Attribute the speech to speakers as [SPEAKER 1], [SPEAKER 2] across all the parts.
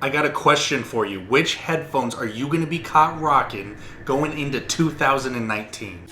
[SPEAKER 1] I got a question for you. Which headphones are you going to be caught rocking going into 2019?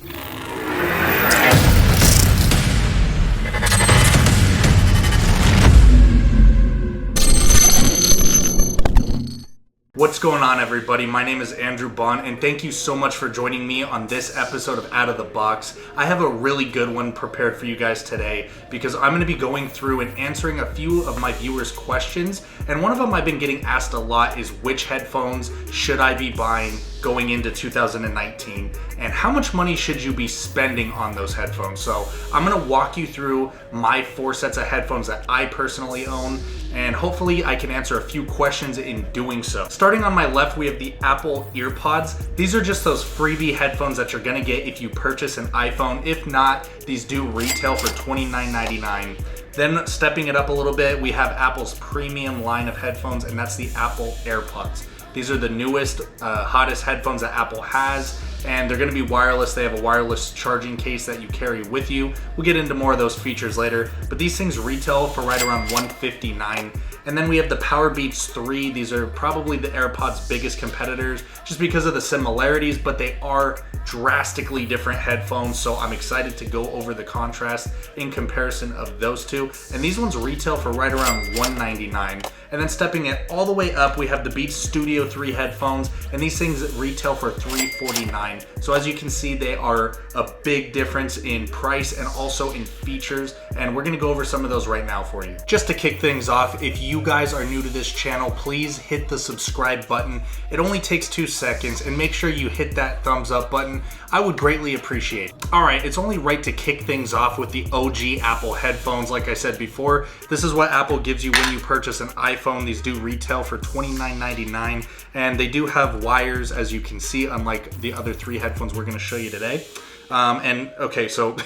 [SPEAKER 1] What's going on, everybody? My name is Andrew Bond, and thank you so much for joining me on this episode of Out of the Box. I have a really good one prepared for you guys today because I'm going to be going through and answering a few of my viewers' questions, and one of them I've been getting asked a lot is which headphones should I be buying going into 2019, and how much money should you be spending on those headphones? So I'm going to walk you through my 4 sets of headphones that I personally own, and hopefully I can answer a few questions in doing so. Starting on my left, we have the Apple AirPods. These are just those freebie headphones that you're gonna get if you purchase an iPhone. If not, these do retail for $29.99. Then stepping it up a little bit, we have Apple's premium line of headphones, and that's the Apple AirPods. These are the newest, hottest headphones that Apple has, and they're gonna be wireless. They have a wireless charging case that you carry with you. We'll get into more of those features later, but these things retail for right around $159. And then we have the Powerbeats 3. These are probably the AirPods' biggest competitors just because of the similarities, but they are drastically different headphones, so I'm excited to go over the contrast in comparison of those two. And these ones retail for right around $199. And then stepping it all the way up, we have the Beats Studio 3 headphones, and these things retail for $349. So as you can see, they are a big difference in price and also in features, and we're gonna go over some of those right now for you. Just to kick things off, if you guys are new to this channel, please hit the subscribe button. It only takes 2 seconds, and make sure you hit that thumbs up button. I would greatly appreciate it. All right, it's only right to kick things off with the OG Apple headphones. Like I said before, this is what Apple gives you when you purchase an iPhone. These do retail for $29.99, and they do have wires, as you can see, unlike the other 3 headphones we're gonna show you today. And okay, so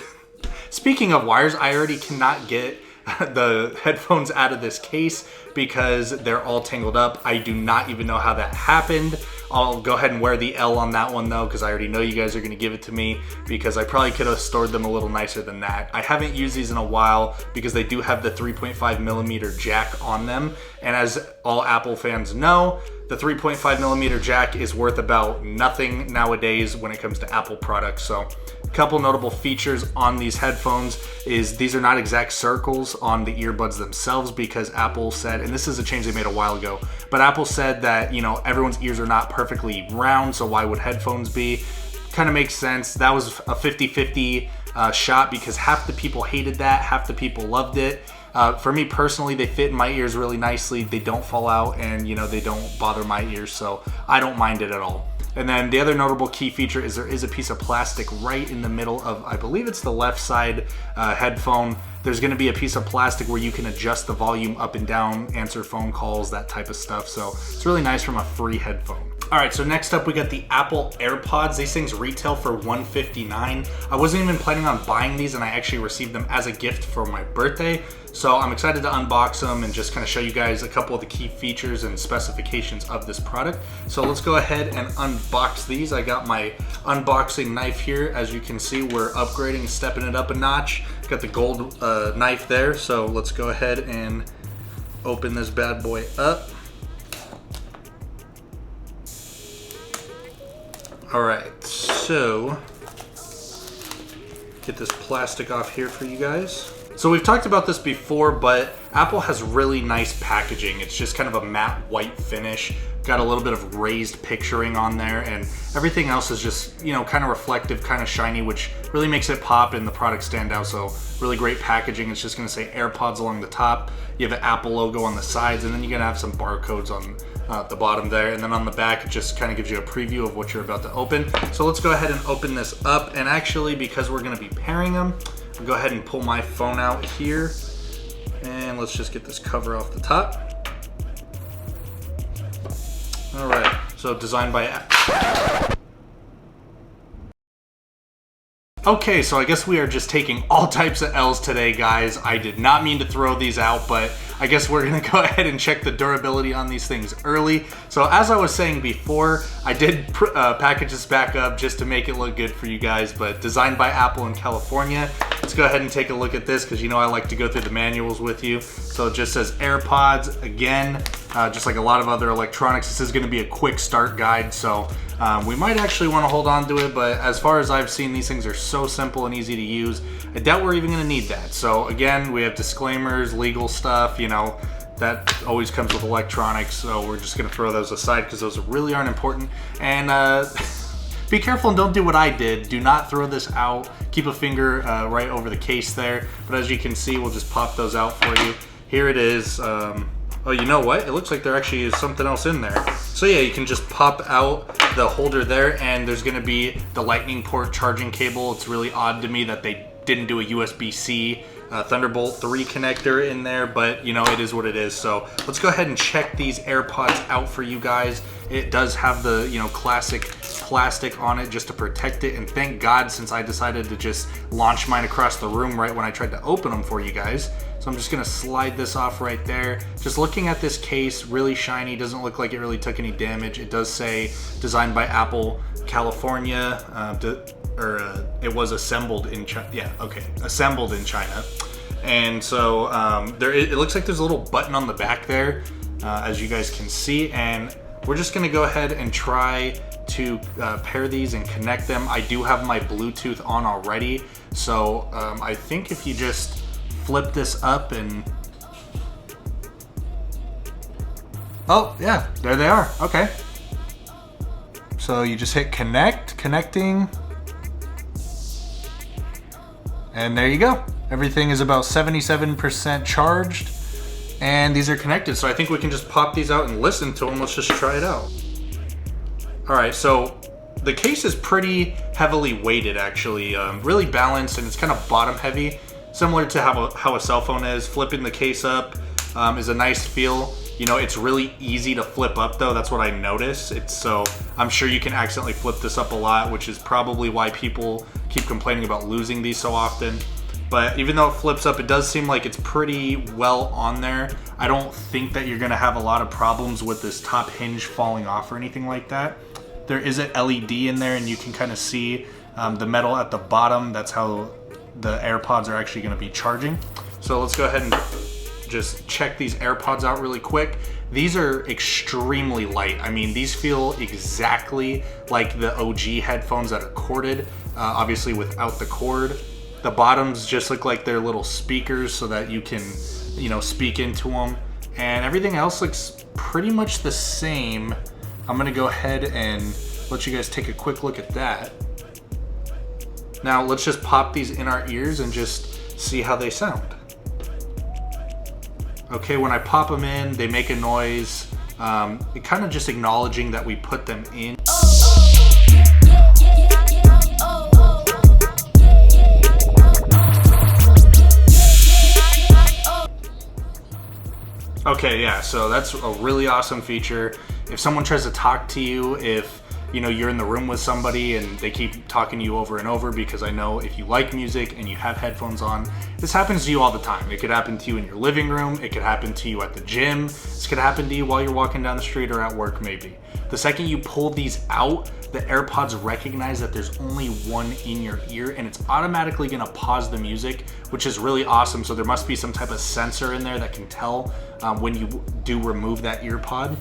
[SPEAKER 1] speaking of wires, I already cannot get the headphones out of this case because they're all tangled up. I do not even know how that happened. I'll go ahead and wear the L on that one though, because I already know you guys are gonna give it to me, because I probably could have stored them a little nicer than that. I haven't used these in a while because they do have the 3.5 millimeter jack on them. And as all Apple fans know, the 3.5 millimeter jack is worth about nothing nowadays when it comes to Apple products. So a couple notable features on these headphones is these are not exact circles on the earbuds themselves, because Apple said, and this is a change they made a while ago, but Apple said that, you know, everyone's ears are not perfectly round, so why would headphones be? Kind of makes sense. That was a 50-50 shot because half the people hated that, half the people loved it. For me personally, they fit in my ears really nicely. They don't fall out, and you know, they don't bother my ears, so I don't mind it at all. And then the other notable key feature is there is a piece of plastic right in the middle of, I believe it's the left side headphone. There's gonna be a piece of plastic where you can adjust the volume up and down, answer phone calls, that type of stuff. So it's really nice from a free headphone. All right, so next up we got the Apple AirPods. These things retail for $159. I wasn't even planning on buying these, and I actually received them as a gift for my birthday. So I'm excited to unbox them and just kind of show you guys a couple of the key features and specifications of this product. So let's go ahead and unbox these. I got my unboxing knife here. As you can see, we're upgrading, stepping it up a notch. Got the gold knife there. So let's go ahead and open this bad boy up. All right, so get this plastic off here for you guys. So we've talked about this before, but Apple has really nice packaging. It's just kind of a matte white finish. Got a little bit of raised picturing on there, and everything else is just, you know, kind of reflective, kind of shiny, which really makes it pop and the product stand out. So really great packaging. It's just gonna say AirPods along the top. You have an Apple logo on the sides, and then you're gonna have some barcodes on the bottom there. And then on the back, it just kind of gives you a preview of what you're about to open. So let's go ahead and open this up. And actually, because we're gonna be pairing them, I'll go ahead and pull my phone out here. And let's just get this cover off the top. All right, so designed by Apple. Okay, so I guess we are just taking all types of L's today, guys. I did not mean to throw these out, but I guess we're gonna go ahead and check the durability on these things early. So as I was saying before, I did package this back up just to make it look good for you guys, but designed by Apple in California. let's go ahead and take a look at this because you know I like to go through the manuals with you. So it just says AirPods again, just like a lot of other electronics. This is going to be a quick start guide, so we might actually want to hold on to it, but as far as I've seen, these things are so simple and easy to use. I doubt we're even going to need that. So again, we have disclaimers, legal stuff, you know, that always comes with electronics, so we're just going to throw those aside because those really aren't important. And be careful and don't do what I did. Do not throw this out. Keep a finger right over the case there. But as you can see, we'll just pop those out for you. Here it is. Oh, you know what? It looks like there actually is something else in there. So yeah, you can just pop out the holder there, and there's going to be the lightning port charging cable. It's really odd to me that they didn't do a USB-C Thunderbolt 3 connector in there, but you know, it is what it is. So let's go ahead and check these AirPods out for you guys. It does have the, you know, classic plastic on it just to protect it, and thank God, since I decided to just launch mine across the room right when I tried to open them for you guys. So I'm just gonna slide this off right there. Just looking at this case, really shiny, doesn't look like it really took any damage. It does say designed by Apple, California, it was assembled in China. Yeah, okay, assembled in China. And so it looks like there's a little button on the back there, as you guys can see, and we're just gonna go ahead and try to pair these and connect them. I do have my Bluetooth on already, so I think if you just flip this up and... Oh, yeah, there they are, okay. So you just hit connecting, and there you go. Everything is about 77% charged, and these are connected. So I think we can just pop these out and listen to them. Let's just try it out. All right, so the case is pretty heavily weighted, actually, really balanced, and it's kind of bottom heavy, similar to how a cell phone is. Flipping the case up is a nice feel. You know, it's really easy to flip up though. That's what I noticed. So I'm sure you can accidentally flip this up a lot, which is probably why people keep complaining about losing these so often. But even though it flips up, it does seem like it's pretty well on there. I don't think that you're gonna have a lot of problems with this top hinge falling off or anything like that. There is an LED in there, and you can kind of see the metal at the bottom. That's how the AirPods are actually gonna be charging. So let's go ahead and just check these AirPods out really quick. These are extremely light. I mean, these feel exactly like the OG headphones that are corded, obviously without the cord. The bottoms just look like they're little speakers so that you can, you know, speak into them. And everything else looks pretty much the same. I'm gonna go ahead and let you guys take a quick look at that. Now let's just pop these in our ears and just see how they sound. Okay, when I pop them in, they make a noise. It kind of just acknowledging that we put them in. Okay, yeah, so that's a really awesome feature. If someone tries to talk to you, if you know you're in the room with somebody and they keep talking to you over and over, because I know if you like music and you have headphones on, this happens to you all the time. It could happen to you in your living room, it could happen to you at the gym, this could happen to you while you're walking down the street or at work maybe. The second you pull these out, the AirPods recognize that there's only one in your ear, and it's automatically gonna pause the music, which is really awesome. So there must be some type of sensor in there that can tell when you do remove that ear pod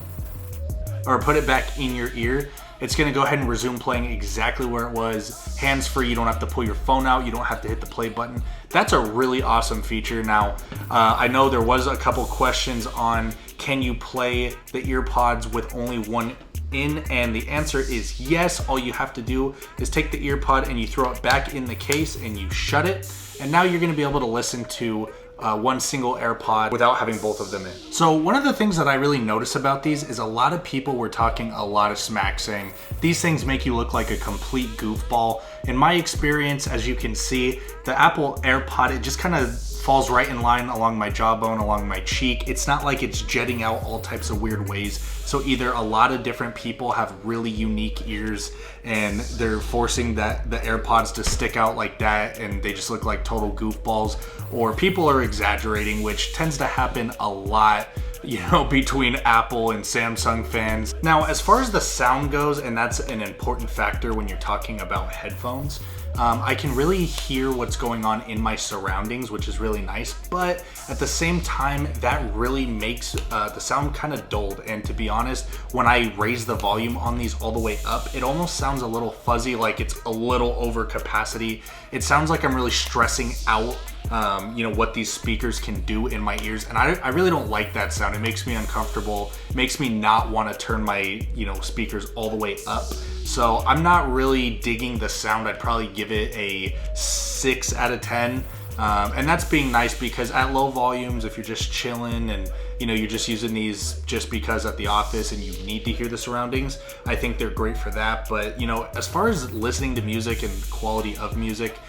[SPEAKER 1] or put it back in your ear. It's gonna go ahead and resume playing exactly where it was. Hands-free, you don't have to pull your phone out, you don't have to hit the play button. That's a really awesome feature. Now, I know there was a couple questions on, can you play the EarPods with only one in, and the answer is yes. All you have to do is take the EarPod and you throw it back in the case and you shut it, and now you're gonna be able to listen to one single AirPod without having both of them in. So one of the things that I really notice about these is a lot of people were talking a lot of smack, saying these things make you look like a complete goofball. In my experience, as you can see, the Apple AirPod, it just kind of falls right in line along my jawbone, along my cheek. It's not like it's jetting out all types of weird ways. So either a lot of different people have really unique ears and they're forcing the AirPods to stick out like that and they just look like total goofballs, or people are exaggerating, which tends to happen a lot, you know, between Apple and Samsung fans. Now, as far as the sound goes, and that's an important factor when you're talking about headphones, I can really hear what's going on in my surroundings, which is really nice. But at the same time, that really makes the sound kind of dulled. And to be honest, when I raise the volume on these all the way up, it almost sounds a little fuzzy, like it's a little over capacity. It sounds like I'm really stressing out what these speakers can do in my ears, and I really don't like that sound. It makes me uncomfortable, makes me not want to turn my speakers all the way up. So I'm not really digging the sound. I'd probably give it a 6 out of 10. And that's being nice, because at low volumes, if you're just chilling and you're just using these just because at the office and you need to hear the surroundings, I think they're great for that. But as far as listening to music and quality of music,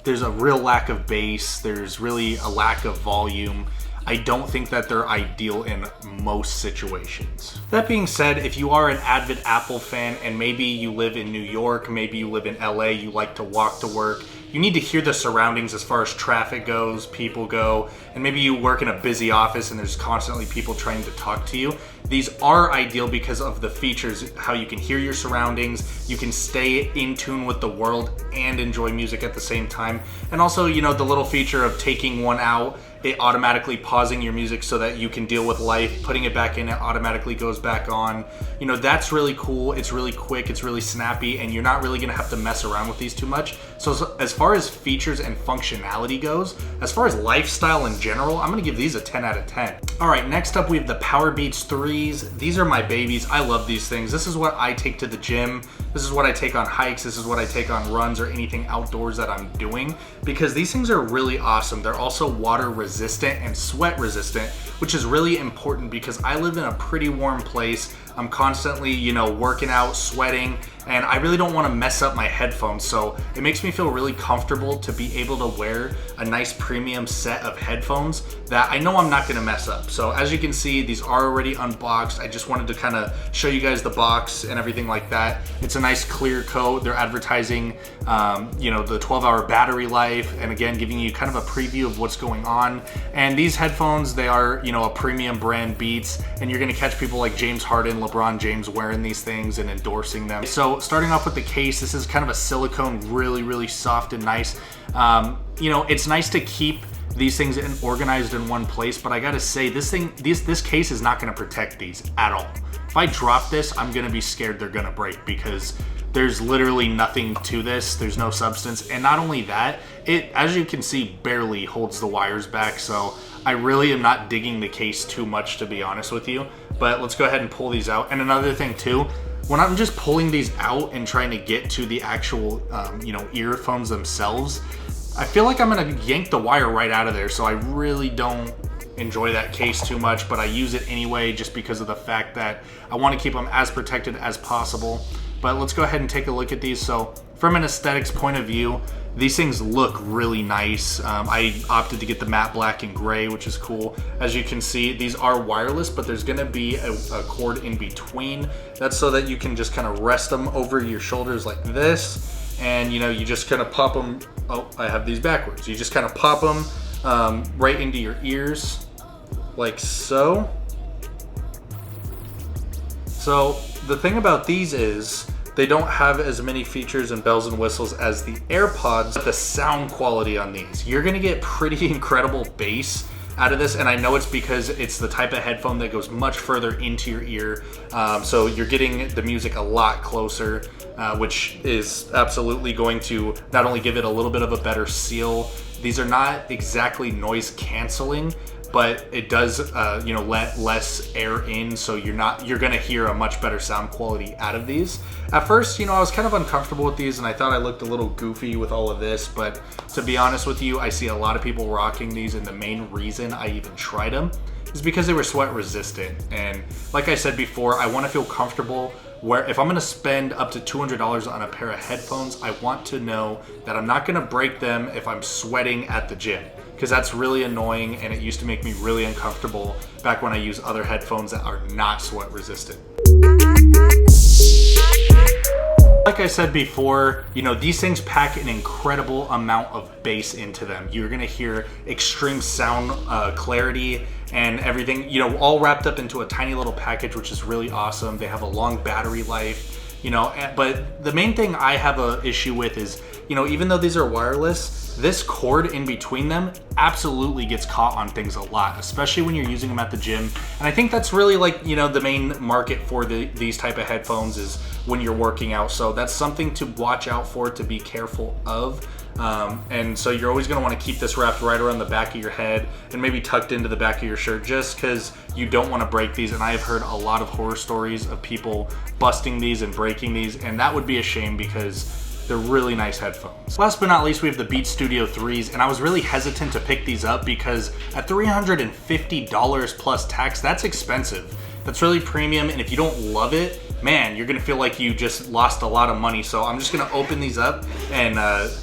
[SPEAKER 1] there's a real lack of bass. There's really a lack of volume. I don't think that they're ideal in most situations. That being said, if you are an avid Apple fan and maybe you live in New York, maybe you live in LA, you like to walk to work, you need to hear the surroundings as far as traffic goes, people go, and maybe you work in a busy office and there's constantly people trying to talk to you. These are ideal because of the features, how you can hear your surroundings, you can stay in tune with the world and enjoy music at the same time. And also, the little feature of taking one out, it automatically pausing your music so that you can deal with life, putting it back in, it automatically goes back on. That's really cool. It's really quick, it's really snappy, and you're not really gonna have to mess around with these too much. So as far as features and functionality goes, as far as lifestyle in general, I'm gonna give these a 10 out of 10. All right, next up we have the Powerbeats 3s. These are my babies. I love these things. This is what I take to the gym. This is what I take on hikes. This is what I take on runs or anything outdoors that I'm doing, because these things are really awesome. They're also water resistant and sweat resistant, which is really important because I live in a pretty warm place. I'm constantly, working out, sweating, and I really don't want to mess up my headphones. So it makes me feel really comfortable to be able to wear a nice premium set of headphones that I know I'm not going to mess up. So as you can see, these are already unboxed. I just wanted to kind of show you guys the box and everything like that. It's a nice clear coat. They're advertising, the 12-hour battery life, and again, giving you kind of a preview of what's going on. And these headphones, they are, a premium brand Beats, and you're going to catch people like James Harden, LeBron James wearing these things and endorsing them. So starting off with the case, this is kind of a silicone, really, really soft and nice. It's nice to keep these things organized in one place, but I gotta say, this case is not gonna protect these at all. If I drop this, I'm gonna be scared they're gonna break, because there's literally nothing to this. There's no substance. And not only that, it, as you can see, barely holds the wires back. So I really am not digging the case too much, to be honest with you. But let's go ahead and pull these out. And another thing too, when I'm just pulling these out and trying to get to the actual, earphones themselves, I feel like I'm gonna yank the wire right out of there. So I really don't enjoy that case too much, but I use it anyway just because of the fact that I want to keep them as protected as possible. But let's go ahead and take a look at these. So from an aesthetics point of view, these things look really nice. I opted to get the matte black and gray, which is cool. As you can see, these are wireless, but there's gonna be a cord in between. That's so that you can just kind of rest them over your shoulders like this. And you just kind of pop them. Oh, I have these backwards. You just kind of pop them right into your ears like so. So the thing about these is they don't have as many features and bells and whistles as the AirPods. But the sound quality on these, you're gonna get pretty incredible bass out of this, and I know it's because it's the type of headphone that goes much further into your ear, so you're getting the music a lot closer, which is absolutely going to not only give it a little bit of a better seal. These are not exactly noise canceling, but it does let less air in, so you're gonna hear a much better sound quality out of these. At first, I was kind of uncomfortable with these, and I thought I looked a little goofy with all of this, but to be honest with you, I see a lot of people rocking these, and the main reason I even tried them is because they were sweat resistant. And like I said before, I want to feel comfortable where if I'm gonna spend up to $200 on a pair of headphones, I want to know that I'm not gonna break them if I'm sweating at the gym, because that's really annoying, and it used to make me really uncomfortable back when I use other headphones that are not sweat resistant. Like I said before, these things pack an incredible amount of bass into them. You're gonna hear extreme sound clarity and everything, all wrapped up into a tiny little package, which is really awesome. They have a long battery life. But the main thing I have a issue with is, even though these are wireless, this cord in between them absolutely gets caught on things a lot, especially when you're using them at the gym. And I think that's really like, the main market for these type of headphones is when you're working out. So that's something to watch out for, to be careful of. And so you're always going to want to keep this wrapped right around the back of your head and maybe tucked into the back of your shirt, just because you don't want to break these. And I have heard a lot of horror stories of people busting these and breaking these, and that would be a shame because they're really nice headphones. Last but not least, we have the Beats Studio 3s, and I was really hesitant to pick these up because at $350 plus tax, that's expensive. That's really premium, and if you don't love it, man, you're gonna feel like you just lost a lot of money. So I'm just gonna open these up and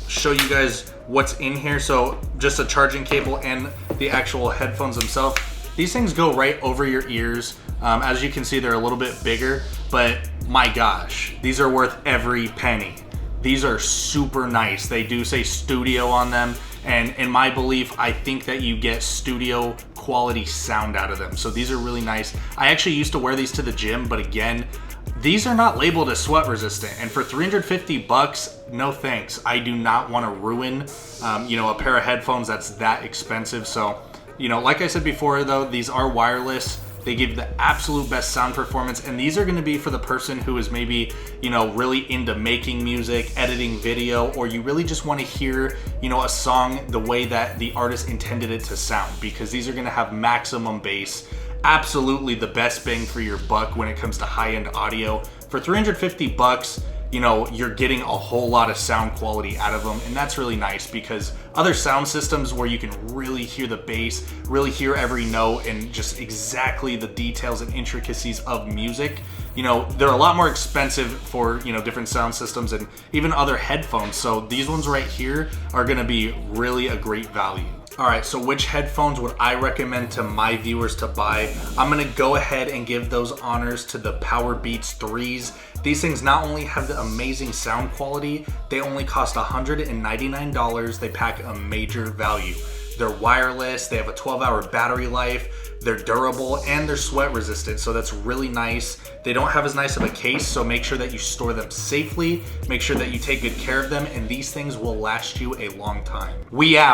[SPEAKER 1] show you guys what's in here. So just a charging cable and the actual headphones themselves. These things go right over your ears. As you can see, they're a little bit bigger, but my gosh, these are worth every penny. These are super nice. They do say studio on them, and in my belief, I think that you get studio quality sound out of them. So these are really nice. I actually used to wear these to the gym, but again, these are not labeled as sweat resistant, and for 350 bucks, no thanks. I do not want to ruin, a pair of headphones that's that expensive. So, like I said before though, these are wireless. They give the absolute best sound performance, and these are going to be for the person who is maybe, really into making music, editing video, or you really just want to hear, a song the way that the artist intended it to sound, because these are going to have maximum bass. Absolutely the best bang for your buck when it comes to high-end audio. For 350 bucks, you're getting a whole lot of sound quality out of them, and that's really nice, because other sound systems where you can really hear the bass, really hear every note, and just exactly the details and intricacies of music, they're a lot more expensive for, different sound systems and even other headphones. So these ones right here are gonna be really a great value. All right, so which headphones would I recommend to my viewers to buy? I'm gonna go ahead and give those honors to the Powerbeats 3s. These things not only have the amazing sound quality, they only cost $199. They pack a major value. They're wireless, they have a 12-hour battery life, they're durable, and they're sweat resistant, so that's really nice. They don't have as nice of a case, so make sure that you store them safely, make sure that you take good care of them, and these things will last you a long time. We out.